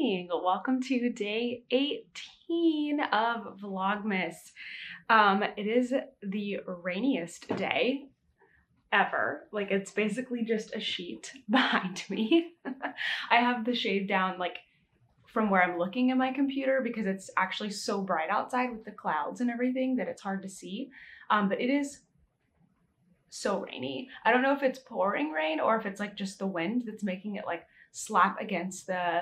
morning. Welcome to day 18 of Vlogmas. It is the rainiest day ever. Like, it's basically just a sheet behind me. I have the shade down like from where I'm looking at my computer because it's actually so bright outside with the clouds and everything that it's hard to see. But it is so rainy. I don't know if it's pouring rain or if it's like just the wind that's making it like slap against the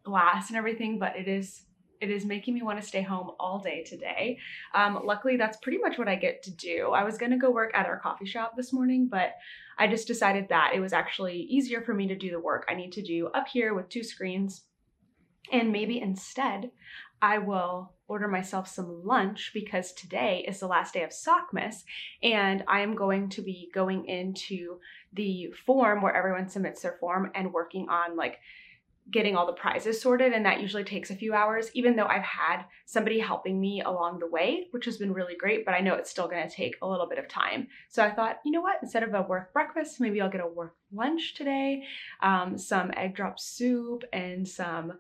glass and everything, but it is making me want to stay home all day today. Luckily, that's pretty much what I get to do. I was gonna go work at our coffee shop this morning, but I just decided that it was actually easier for me to do the work I need to do up here with 2 screens. And maybe instead, I will order myself some lunch because today is the last day of Vlogmas, and I am going to be going into the form where everyone submits their form and working on like getting all the prizes sorted, and that usually takes a few hours, even though I've had somebody helping me along the way, which has been really great, but I know it's still gonna take a little bit of time. So I thought, you know what, instead of a work breakfast, maybe I'll get a work lunch today, some egg drop soup and some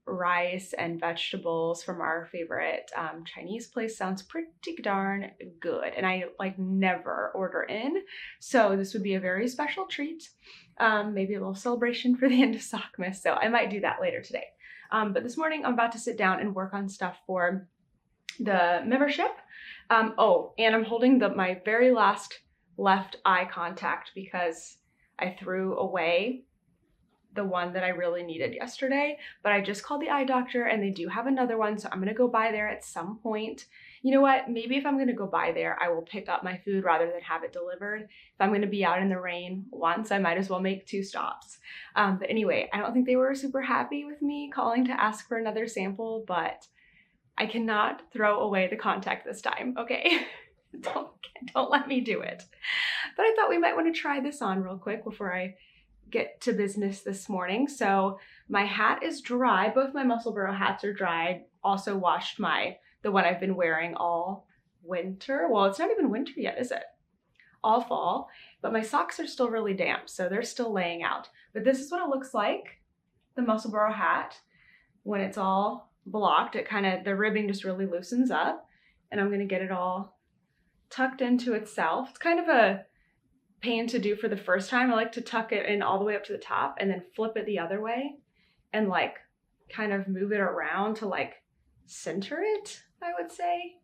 rice and vegetables from our favorite Chinese place. Sounds pretty darn good, and I like never order in, so this would be a very special treat. Maybe a little celebration for the end of Vlogmas, so I might do that later today. But this morning I'm about to sit down and work on stuff for the membership. Oh, and I'm holding my very last left eye contact because I threw away the one that I really needed yesterday, but I just called the eye doctor and they do have another one, so I'm gonna go by there at some point. You know what, maybe if I'm gonna go by there, I will pick up my food rather than have it delivered. If I'm gonna be out in the rain once, I might as well make 2 stops. But anyway, I don't think they were super happy with me calling to ask for another sample, but I cannot throw away the contact this time, okay? Don't let me do it. But I thought we might wanna try this on real quick before I get to business this morning. So my hat is dry. Both my Musselboro hats are dry. Also washed the one I've been wearing all winter. Well, it's not even winter yet, is it? All fall, but my socks are still really damp, so they're still laying out. But this is what it looks like, the Musselboro hat, when it's all blocked. The ribbing just really loosens up, and I'm gonna get it all tucked into itself. It's kind of a pain to do for the first time. I like to tuck it in all the way up to the top and then flip it the other way and like kind of move it around to like center it, I would say.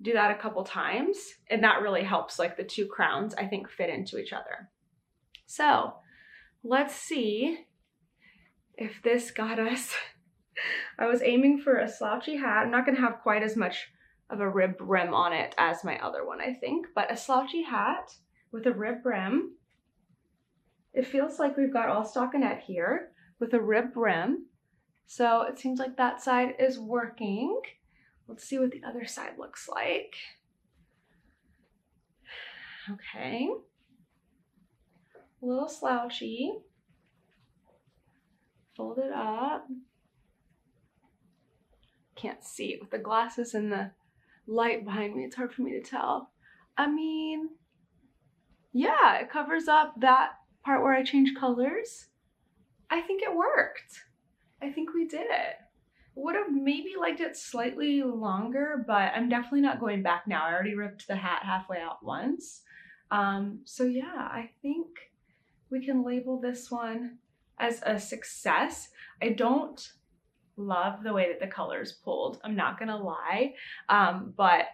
Do that a couple times, and that really helps like the 2 crowns, I think, fit into each other. So let's see if this got us. I was aiming for a slouchy hat. I'm not gonna have quite as much of a ribbed brim on it as my other one, I think, but a slouchy hat with a rib brim. It feels like we've got all stockinette here with a rib brim. So it seems like that side is working. Let's see what the other side looks like. Okay. A little slouchy. Fold it up. Can't see it with the glasses and the light behind me. It's hard for me to tell. I mean, yeah, it covers up that part where I changed colors. I think it worked. I think we did it. Would have maybe liked it slightly longer, but I'm definitely not going back now. I already ripped the hat halfway out once. So yeah, I think we can label this one as a success. I don't love the way that the colors pulled, I'm not gonna lie, but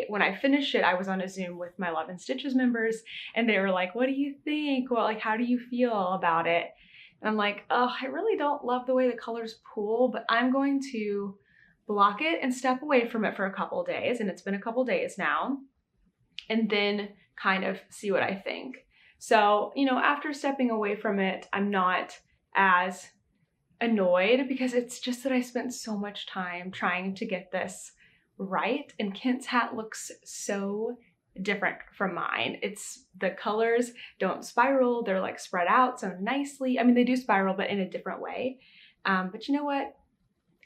when I finished it, I was on a Zoom with my Love and Stitches members, and they were like, what do you think? Well, like, how do you feel about it? And I'm like, oh, I really don't love the way the colors pull, but I'm going to block it and step away from it for a couple days, and it's been a couple days now, and then kind of see what I think. So, you know, after stepping away from it, I'm not as annoyed because it's just that I spent so much time trying to get this right, and Kent's hat looks so different from mine. It's the colors don't spiral, they're like spread out so nicely. I mean, they do spiral, but in a different way. But you know what?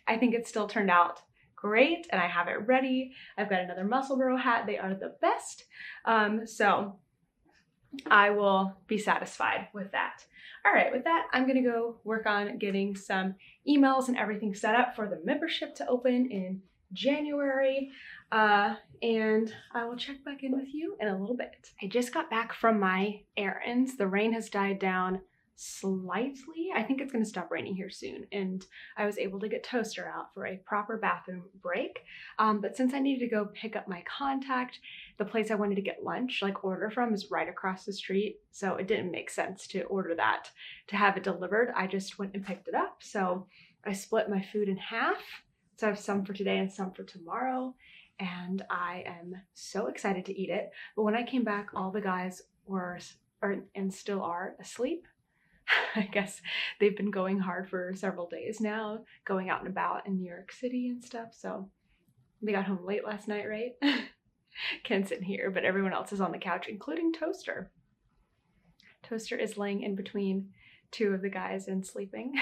I think it still turned out great, and I have it ready. I've got another Musselboro hat. They are the best. So I will be satisfied with that. All right, with that, I'm gonna go work on getting some emails and everything set up for the membership to open in January. And I will check back in with you in a little bit. I just got back from my errands. The rain has died down slightly. I think it's gonna stop raining here soon. And I was able to get Toaster out for a proper bathroom break. But since I needed to go pick up my contact, the place I wanted to get lunch, like order from, is right across the street. So it didn't make sense to order that to have it delivered. I just went and picked it up. So I split my food in half. So I have some for today and some for tomorrow. And I am so excited to eat it. But when I came back, all the guys were, and still are, asleep. I guess they've been going hard for several days now, going out and about in New York City and stuff. So they got home late last night, right? Ken's sitting here, but everyone else is on the couch, including Toaster. Toaster is laying in between two of the guys and sleeping,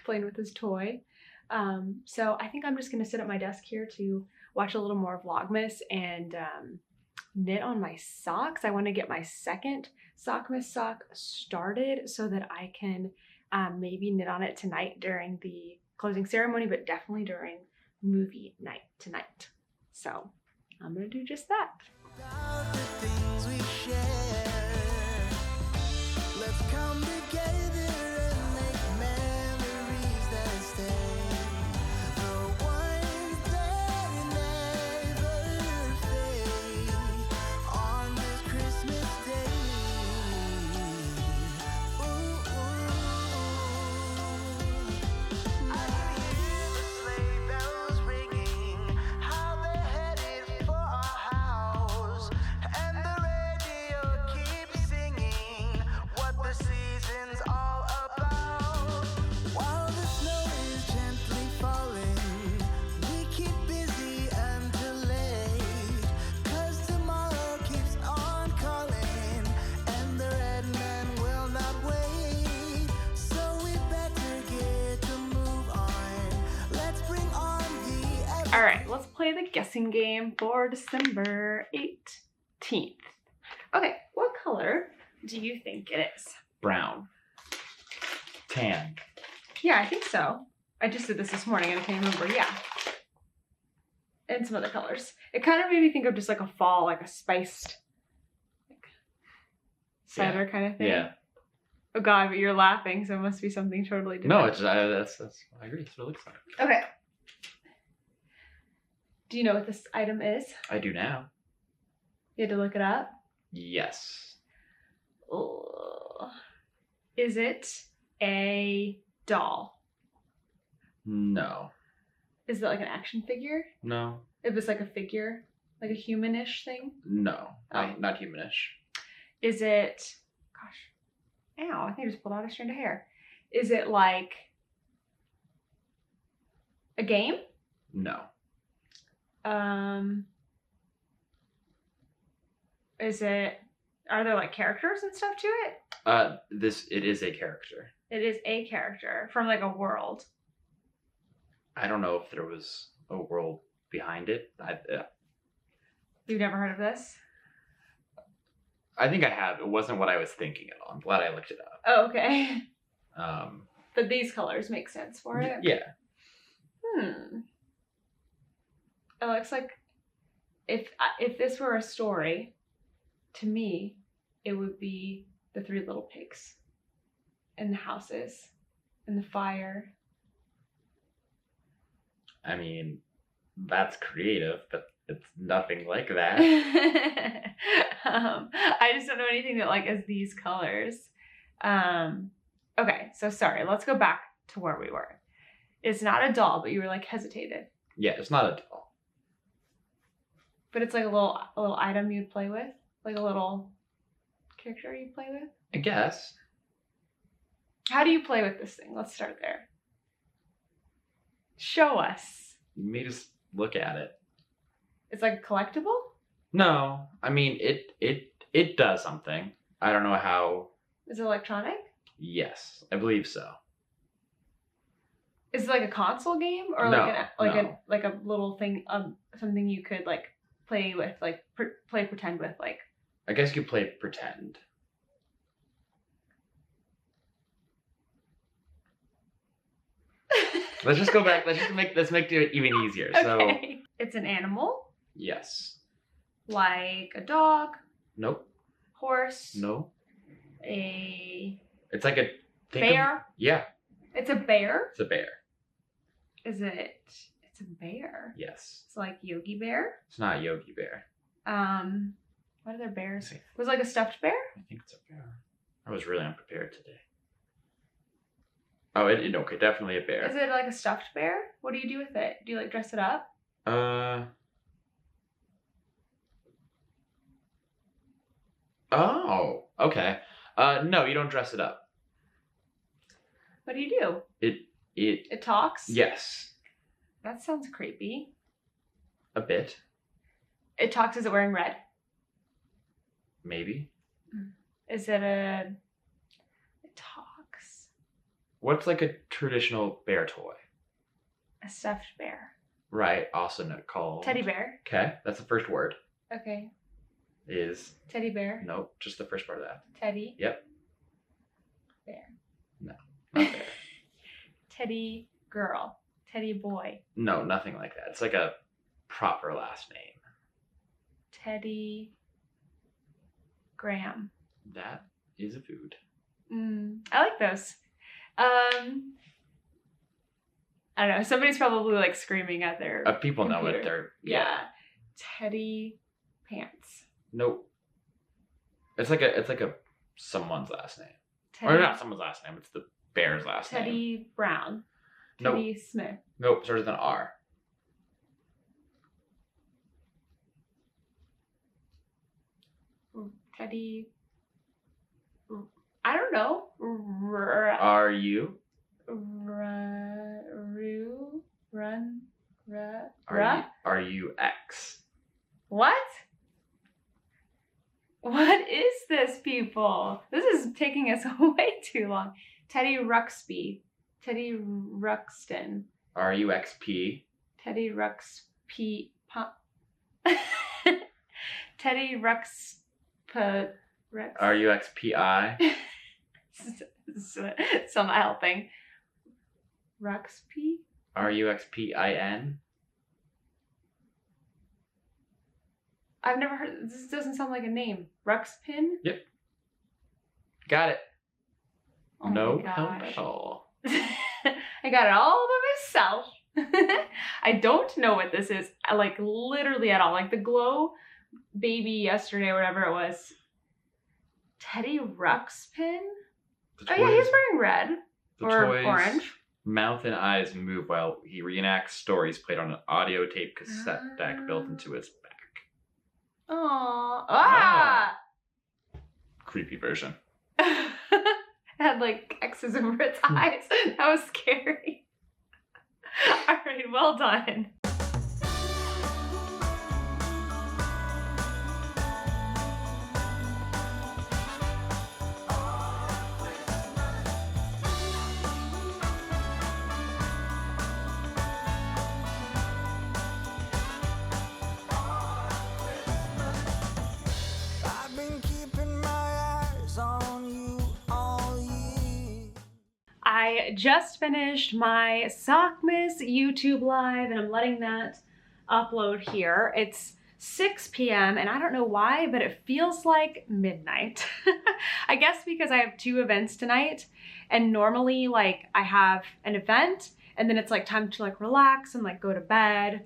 playing with his toy. So I think I'm just gonna sit at my desk here to watch a little more Vlogmas and knit on my socks. I want to get my second Sockmas sock started so that I can maybe knit on it tonight during the closing ceremony, but definitely during movie night tonight. So I'm gonna do just that. All right, let's play the guessing game for December 18th. Okay, what color do you think it is? Brown. Tan. Yeah, I think so. I just did this morning and I can't remember. Yeah. And some other colors. It kind of made me think of just like a fall, like a spiced like cider kind of thing. Yeah. Oh God, but you're laughing, so it must be something totally different. No, it's that's I agree. That's what it looks like. Okay. Do you know what this item is? I do now. You had to look it up? Yes. Oh. Is it a doll? No. Is it like an action figure? No. If it's like a figure, like a humanish thing? No. Oh. Not humanish. Is it, gosh, ow, I think I just pulled out a strand of hair. Is it like a game? No. Is it, are there like characters and stuff to it? It is a character. It is a character from like a world. I don't know if there was a world behind it. You've never heard of this? I think I have. It wasn't what I was thinking at all. I'm glad I looked it up. Oh, okay. But these colors make sense for it? Yeah. It looks like if this were a story, to me, it would be the three little pigs and the houses and the fire. I mean, that's creative, but it's nothing like that. I just don't know anything that like is these colors. Okay, so sorry, let's go back to where we were. It's not a doll, but you were like hesitated. Yeah, it's not a doll. But it's like a little item you'd play with? Like a little character you'd play with? I guess. How do you play with this thing? Let's start there. Show us. You may just look at it. It's like a collectible? No, I mean it does something. I don't know how. Is it electronic? Yes, I believe so. Is it like a console game or No, like a little thing, something you could like play with, like play pretend with, like? I guess you play pretend. Let's just go back. Let's make it even easier. Okay. So It's an animal, yes. like a dog, Nope. horse, No. a It's like a bear. Yeah. It's a bear. It's a bear. Is it? It's a bear. Yes. It's like Yogi Bear. It's not a Yogi Bear. What other bears? See. Was it like a stuffed bear? I think it's a bear. I was really unprepared today. Oh, okay, definitely a bear. Is it like a stuffed bear? What do you do with it? Do you like dress it up? Oh, okay. No, you don't dress it up. What do you do? It talks? Yes. That sounds creepy. A bit. It talks, is it wearing red? Maybe. Is it it talks? What's like a traditional bear toy? A stuffed bear. Right, also not called Teddy bear. Okay, that's the first word. Okay. Is Teddy bear. nope, just the first part of that. Teddy. Yep. Bear. No, not bear. Teddy girl. Teddy boy. No, nothing like that. It's like a proper last name. Teddy Graham. That is a food. I like those. I don't know. Somebody's probably like screaming at their People know computer. it. They're Yeah. Teddy pants. Nope. It's like a someone's last name. Teddy, Or not someone's last name. It's the bear's last name. Teddy Brown. Nope. Teddy Smith. Nope. Starts with an R. Teddy. I don't know. Are you? Are you X? What? What is this, people? This is taking us way too long. Teddy Ruxpy. Teddy Ruxton. Are you XP? Teddy Ruxp. Teddy Rux. Are you XPI? Still not helping. Ruxp? Are you XPIN? I've never heard. This doesn't sound like a name. Ruxpin? Yep. Got it. Oh no my help gosh. at all. I got it all by myself. I don't know what this is. I like literally at all. Like the Glow baby yesterday, or whatever it was. Teddy Ruxpin? Oh yeah, he's wearing red. Or orange. Mouth and eyes move while he reenacts stories played on an audio tape cassette deck built into his back. Aww. Ah! Creepy version. It had like X's over its eyes. That was scary. Alright, well done. I just finished my Vlogmas YouTube live and I'm letting that upload here. It's 6 p.m. and I don't know why, but it feels like midnight. I guess because I have 2 events tonight, and normally like I have an event and then it's like time to like relax and like go to bed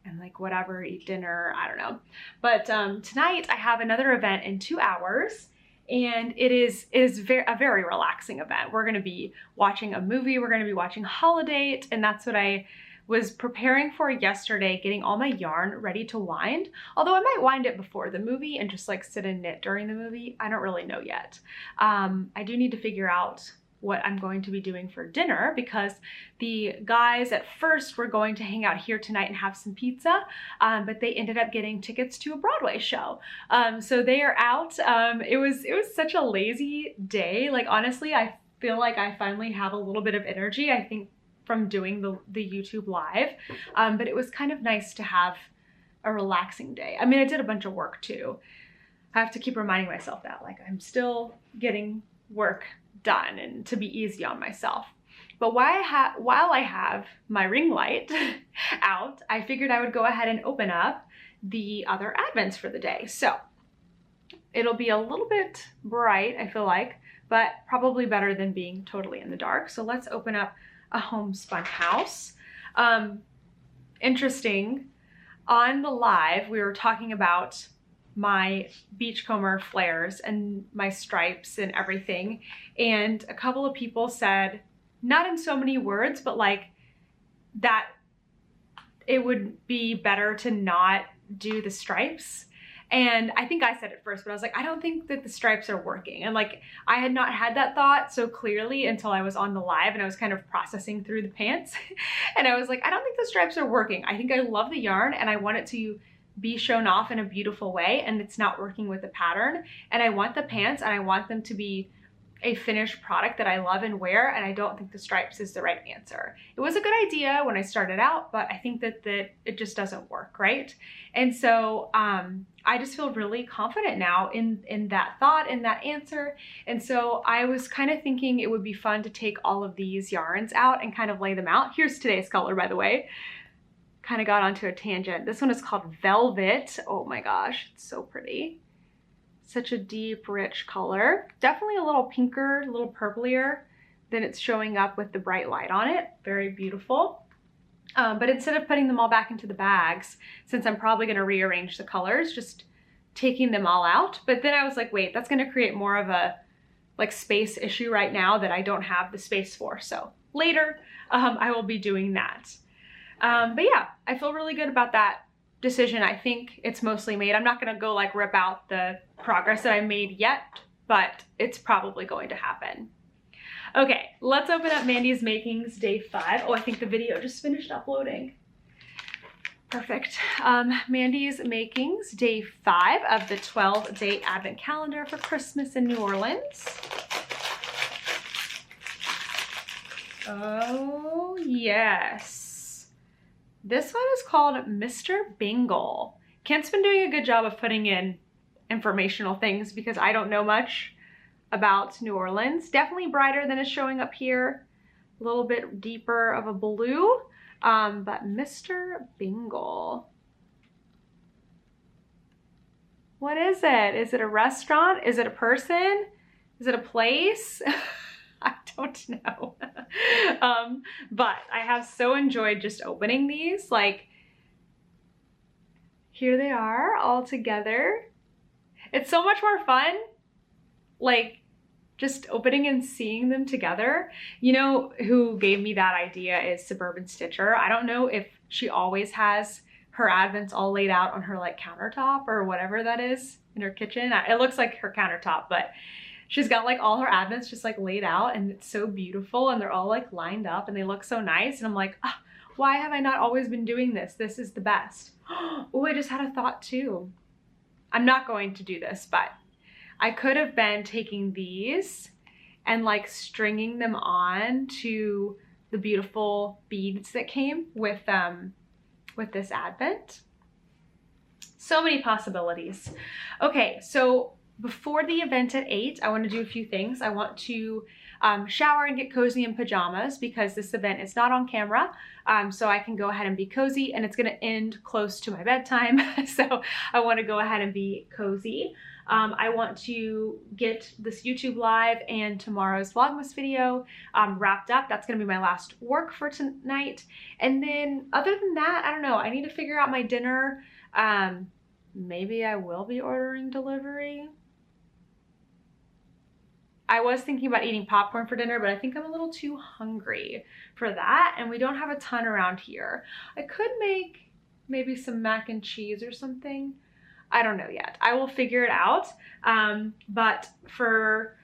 and like whatever, eat dinner, I don't know. But tonight I have another event in 2 hours. And it is a very relaxing event. We're going to be watching a movie. We're going to be watching Holiday, and that's what I was preparing for yesterday, getting all my yarn ready to wind. Although I might wind it before the movie and just like sit and knit during the movie. I don't really know yet. I do need to figure out what I'm going to be doing for dinner, because the guys at first were going to hang out here tonight and have some pizza, but they ended up getting tickets to a Broadway show. So they are out. It was such a lazy day. Like honestly, I feel like I finally have a little bit of energy, I think, from doing the YouTube live. But it was kind of nice to have a relaxing day. I mean, I did a bunch of work too. I have to keep reminding myself that, like, I'm still getting work done and to be easy on myself. But while I have my ring light out, I figured I would go ahead and open up the other advents for the day. So it'll be a little bit bright, I feel like, but probably better than being totally in the dark. So let's open up a homespun house. Interesting, on the live, we were talking about my beachcomber flares and my stripes and everything. And a couple of people said, not in so many words, but like that it would be better to not do the stripes. And I think I said it first, but I was like, I don't think that the stripes are working. And like, I had not had that thought so clearly until I was on the live and I was kind of processing through the pants. And I was like, I don't think the stripes are working. I think I love the yarn and I want it to be shown off in a beautiful way, and it's not working with the pattern. And I want the pants and I want them to be a finished product that I love and wear, and I don't think the stripes is the right answer. It was a good idea when I started out, but I think that it just doesn't work, right? And so I just feel really confident now in that thought, in that answer. And so I was kind of thinking it would be fun to take all of these yarns out and kind of lay them out. Here's today's color, by the way. Kind of got onto a tangent. This one is called Velvet. Oh my gosh, it's so pretty. Such a deep, rich color. Definitely a little pinker, a little purplier than it's showing up with the bright light on it. Very beautiful. But instead of putting them all back into the bags, since I'm probably gonna rearrange the colors, just taking them all out. But then I was like, wait, that's gonna create more of a like space issue right now that I don't have the space for. So later, I will be doing that. But yeah, I feel really good about that decision. I think it's mostly made. I'm not gonna go like rip out the progress that I made yet, but it's probably going to happen. Okay, let's open up Mandy's Makings Day 5. Oh, I think the video just finished uploading. Perfect. Mandy's Makings Day 5 of the 12-day Advent Calendar for Christmas in New Orleans. Oh, yes. This one is called Mr. Bingle. Kent's been doing a good job of putting in informational things because I don't know much about New Orleans. Definitely brighter than is showing up here. A little bit deeper of a blue, but Mr. Bingle. What is it? Is it a restaurant? Is it a person? Is it a place? I don't know. But I have so enjoyed just opening these. Like, here they are all together. It's so much more fun, like, just opening and seeing them together. You know who gave me that idea is Suburban Stitcher. I don't know if she always has her advents all laid out on her like countertop or whatever that is in her kitchen. It looks like her countertop, but she's got like all her advents just like laid out, and it's so beautiful, and they're all like lined up and they look so nice. And I'm like, oh, why have I not always been doing this? This is the best. Oh, I just had a thought too. I'm not going to do this, but I could have been taking these and like stringing them on to the beautiful beads that came with this advent. So many possibilities. Okay, so before the event at 8, I want to do a few things. I want to shower and get cozy in pajamas because this event is not on camera. So I can go ahead and be cozy, and it's going to end close to my bedtime. So I want to go ahead and be cozy. I want to get this YouTube live and tomorrow's Vlogmas video wrapped up. That's going to be my last work for tonight. And then other than that, I don't know. I need to figure out my dinner. Maybe I will be ordering delivery. I was thinking about eating popcorn for dinner, but I think I'm a little too hungry for that, and we don't have a ton around here. I could make maybe some mac and cheese or something. I don't know yet. I will figure it out. But for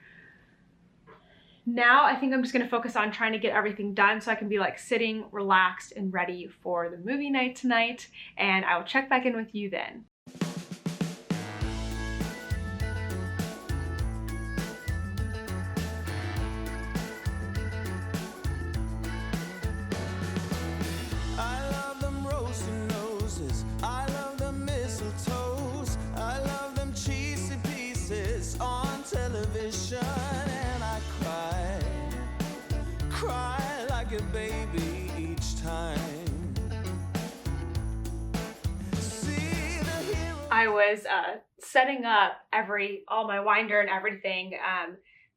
now, I think I'm just gonna focus on trying to get everything done so I can be like sitting, relaxed, and ready for the movie night tonight, and I will check back in with you then. And I cry a baby each time. I was setting up all my winder and everything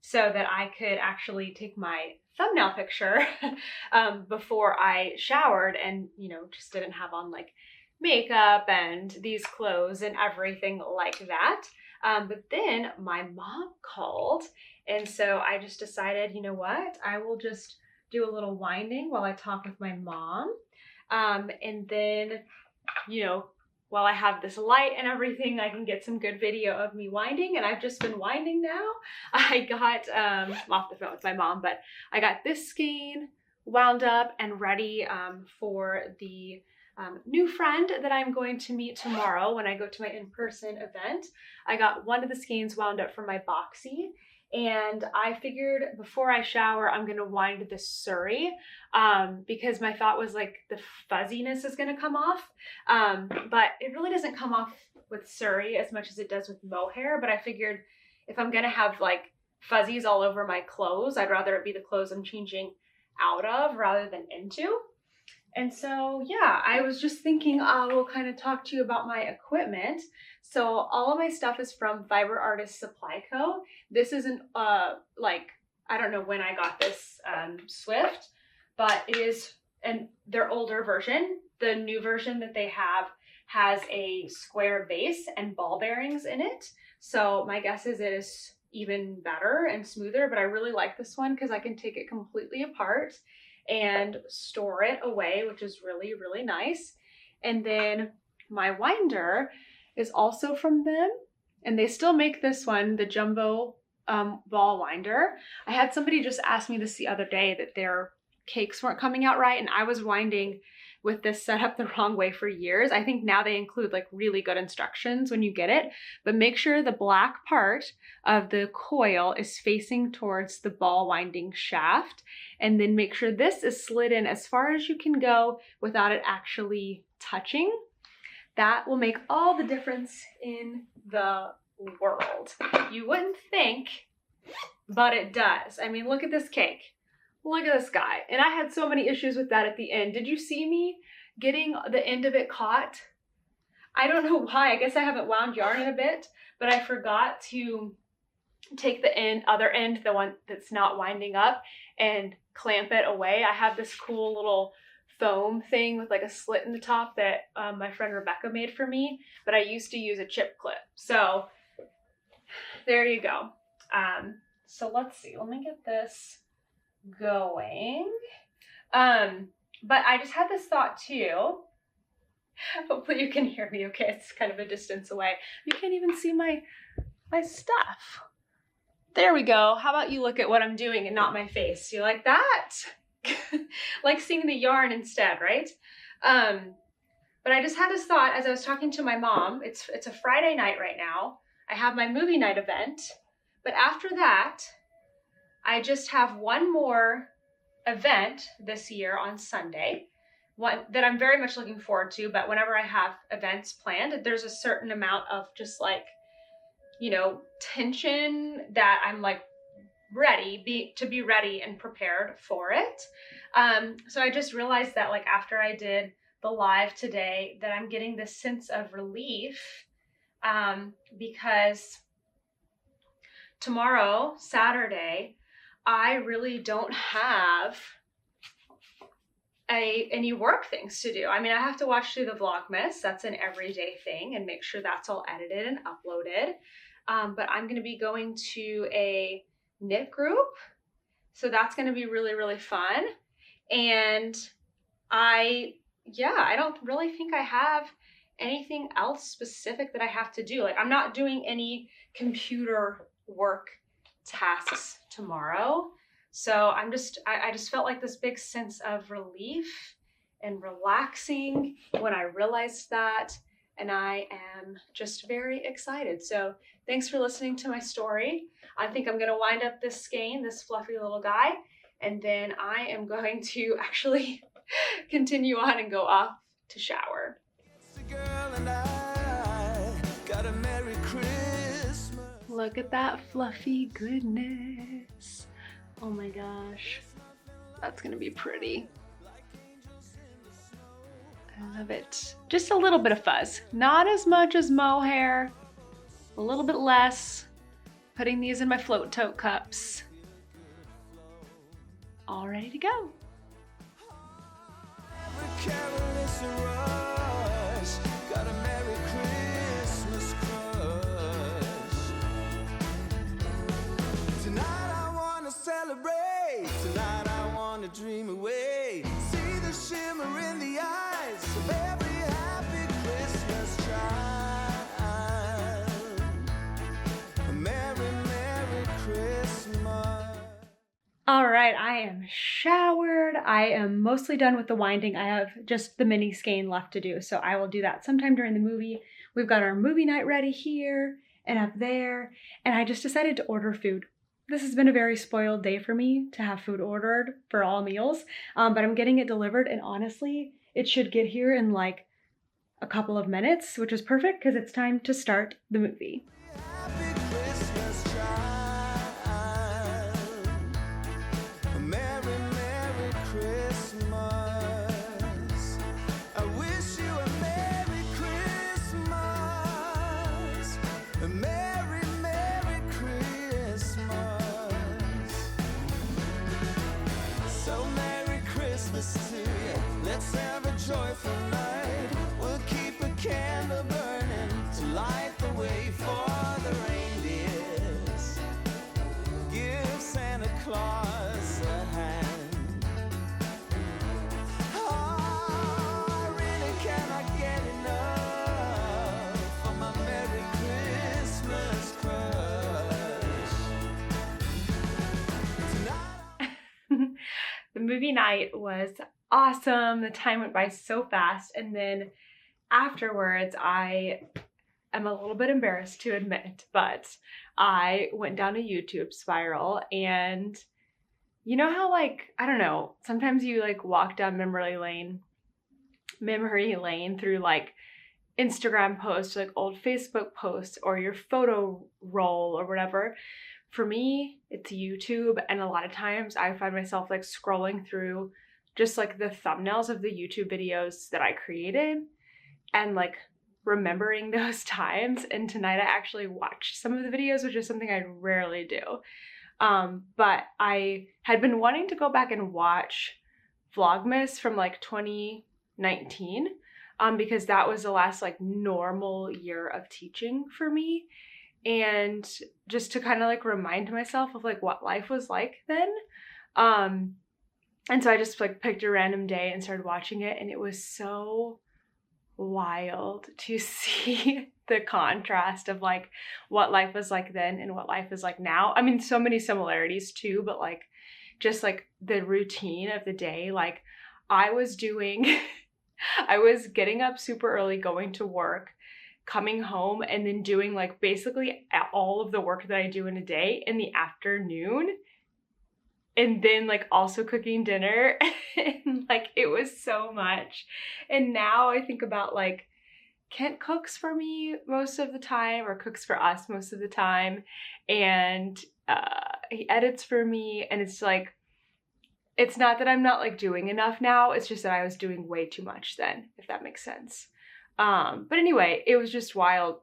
so that I could actually take my thumbnail picture before I showered and, you know, just didn't have on like makeup and these clothes and everything like that. But then my mom called, and so I just decided, you know what, I will just do a little winding while I talk with my mom. And then, you know, while I have this light and everything, I can get some good video of me winding, and I've just been winding now. I got, off the phone with my mom, but I got this skein wound up and ready for the new friend that I'm going to meet tomorrow when I go to my in-person event. I got one of the skeins wound up for my boxy, and I figured before I shower, I'm gonna wind the suri because my thought was like the fuzziness is gonna come off, but it really doesn't come off with suri as much as it does with mohair. But I figured if I'm gonna have like fuzzies all over my clothes, I'd rather it be the clothes I'm changing out of rather than into. And so, yeah, I was just thinking I will kind of talk to you about my equipment. So all of my stuff is from Fiber Artist Supply Co. This isn't like, I don't know when I got this Swift, but it is their older version. The new version that they have has a square base and ball bearings in it. So my guess is it is even better and smoother, but I really like this one because I can take it completely apart and store it away, which is really, really nice. And then my winder is also from them, and they still make this one, the jumbo ball winder. I had somebody just ask me this the other day that their cakes weren't coming out right, and I was winding with this set up the wrong way for years. I think now they include like really good instructions when you get it, but make sure the black part of the coil is facing towards the ball winding shaft, and then make sure this is slid in as far as you can go without it actually touching. That will make all the difference in the world. You wouldn't think, but it does. I mean, look at this cake. Look at this guy. And I had so many issues with that at the end. Did you see me getting the end of it caught? I don't know why. I guess I haven't wound yarn in a bit, but I forgot to take the other end, the one that's not winding up, and clamp it away. I have this cool little foam thing with like a slit in the top that my friend Rebecca made for me, but I used to use a chip clip. So there you go. So let's see. Let me get this going. But I just had this thought too. Hopefully you can hear me okay. It's kind of a distance away. You can't even see my stuff. There we go. How about you look at what I'm doing and not my face? You like that? Like seeing the yarn instead, right? But I just had this thought as I was talking to my mom. It's a Friday night right now. I have my movie night event, but after that, I just have one more event this year on Sunday, one that I'm very much looking forward to. But whenever I have events planned, there's a certain amount of just like, you know, tension that I'm like to be ready and prepared for it. So I just realized that like after I did the live today that I'm getting this sense of relief because tomorrow, Saturday, I really don't have any work things to do. I mean, I have to watch through the Vlogmas. That's an everyday thing, and make sure that's all edited and uploaded. But I'm going to be going to a knit group, so that's going to be really, really fun. And I don't really think I have anything else specific that I have to do. Like, I'm not doing any computer work tasks tomorrow. So I just felt like this big sense of relief and relaxing when I realized that. And I am just very excited. So thanks for listening to my story. I think I'm gonna wind up this skein, this fluffy little guy, and then I am going to actually continue on and go off to shower. Look at that fluffy goodness. Oh my gosh. That's gonna be pretty. I love it. Just a little bit of fuzz. Not as much as mohair, a little bit less. Putting these in my float tote cups. All ready to go. Celebrate tonight, I want to dream away, see the shimmer in the eyes of every happy Christmas child. A merry, merry Christmas. All right, I am showered. I am mostly done with the winding. I have just the mini skein left to do, so I will do that sometime during the movie. We've got our movie night ready here and up there, and I just decided to order food. This has been a very spoiled day for me to have food ordered for all meals, but I'm getting it delivered, and honestly, it should get here in like a couple of minutes, which is perfect because it's time to start the movie. Happy Christmas child. A merry, merry Christmas. I wish you a merry Christmas. A merry, merry Christmas. So merry Christmas to you. Let's have a joyful night. We'll keep a candle burning to light the way for the reindeers. Give Santa Claus a hand. Oh, I really cannot get enough of my Merry Christmas crush. Tonight The movie night was awesome. The time went by so fast, and then afterwards I am a little bit embarrassed to admit, but I went down a YouTube spiral, and you know how, like, I don't know, sometimes you like walk down memory lane through like Instagram posts, like old Facebook posts, or your photo roll or whatever. For me, it's YouTube, and a lot of times I find myself like scrolling through just like the thumbnails of the YouTube videos that I created and like remembering those times. And tonight I actually watched some of the videos, which is something I rarely do. But I had been wanting to go back and watch Vlogmas from like 2019 because that was the last like normal year of teaching for me. And just to kind of like remind myself of like what life was like then. And so I just like picked a random day and started watching it, and it was so wild to see the contrast of like what life was like then and what life is like now. I mean, so many similarities too, but like just like the routine of the day, like I was getting up super early, going to work, coming home, and then doing like basically all of the work that I do in a day in the afternoon, and then like also cooking dinner. And like it was so much. And now I think about like Kent cooks for me most of the time, or cooks for us most of the time, and he edits for me, and it's like, it's not that I'm not like doing enough now, it's just that I was doing way too much then, if that makes sense. But anyway, it was just wild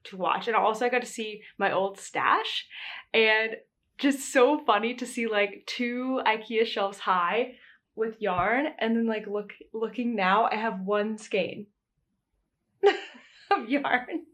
to watch. And also I got to see my old stash, and just so funny to see like 2 IKEA shelves high with yarn, and then like looking now, I have 1 skein of yarn.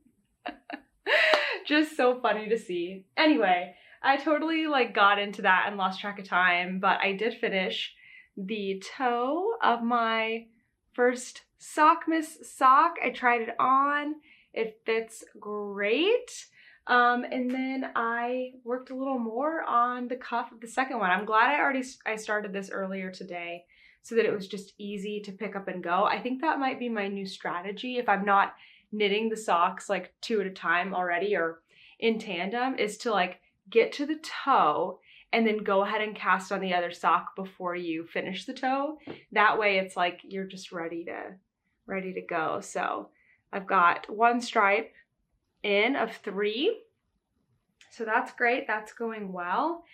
Just so funny to see. Anyway, I totally like got into that and lost track of time, but I did finish the toe of my first Sockmas sock. I tried it on. It fits great. And then I worked a little more on the cuff of the second one. I'm glad I started this earlier today so that it was just easy to pick up and go. I think that might be my new strategy if I'm not knitting the socks like 2 at a time already or in tandem, is to like get to the toe and then go ahead and cast on the other sock before you finish the toe. That way it's like you're just ready to go. So I've got 1 stripe in of 3. So that's great. That's going well.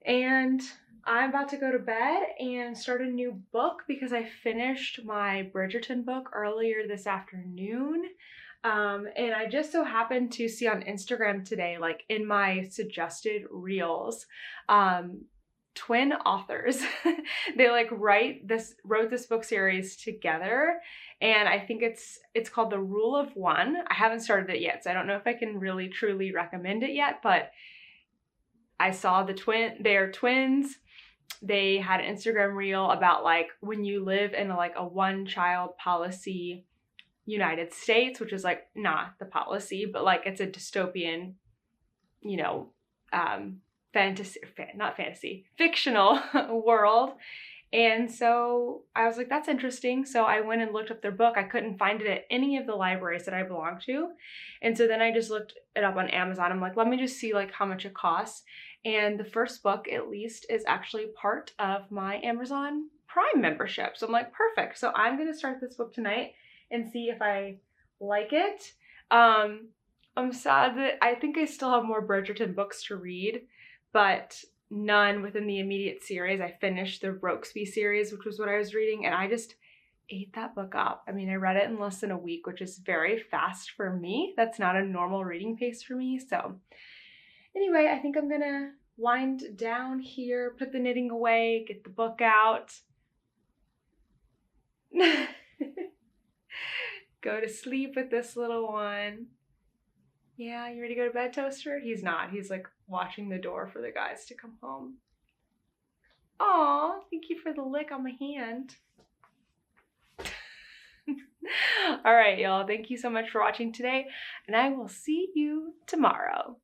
And I'm about to go to bed and start a new book because I finished my Bridgerton book earlier this afternoon. And I just so happened to see on Instagram today, like in my suggested reels, twin authors. They like wrote this book series together, and I think it's called The Rule of One. I haven't started it yet, so I don't know if I can really truly recommend it yet, but I saw they are twins. They had an Instagram reel about like when you live in a one-child policy United States, which is like not the policy, but like it's a dystopian, you know, fictional world. And so I was like, that's interesting. So I went and looked up their book. I couldn't find it at any of the libraries that I belong to. And so then I just looked it up on Amazon. I'm like, let me just see like how much it costs. And the first book, at least, is actually part of my Amazon Prime membership. So I'm like, perfect. So I'm going to start this book tonight and see if I like it. I'm sad that I think I still have more Bridgerton books to read, but none within the immediate series. I finished the Rokesby series, which was what I was reading, and I just ate that book up. I mean, I read it in less than a week, which is very fast for me. That's not a normal reading pace for me. So anyway, I think I'm gonna wind down here, put the knitting away, get the book out. Go to sleep with this little one. Yeah, you ready to go to bed, Toaster? He's not. He's like watching the door for the guys to come home. Aw, thank you for the lick on my hand. All right, y'all. Thank you so much for watching today, and I will see you tomorrow.